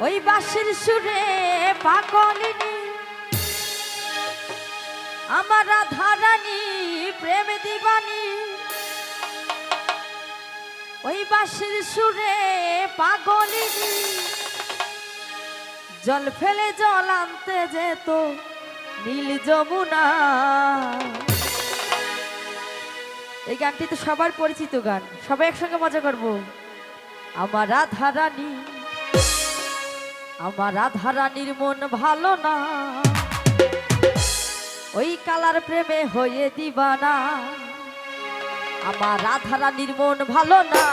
ওই বাঁশির সুরে পাগলিনী আমার রাধারানী প্রেম দিবানী। ওই বাঁশির সুরে পাগলিনী জল ফেলে জল আনতে যেত নীল যমুনা। এই গানটি তো সবার পরিচিত গান, সবাই একসঙ্গে মজা করব। আমার রাধারানী, আমার রাধারানীর মন ভালো না, ওই কালার প্রেমে হয়ে দিবানা। আমার রাধারানীর মন ভালো না,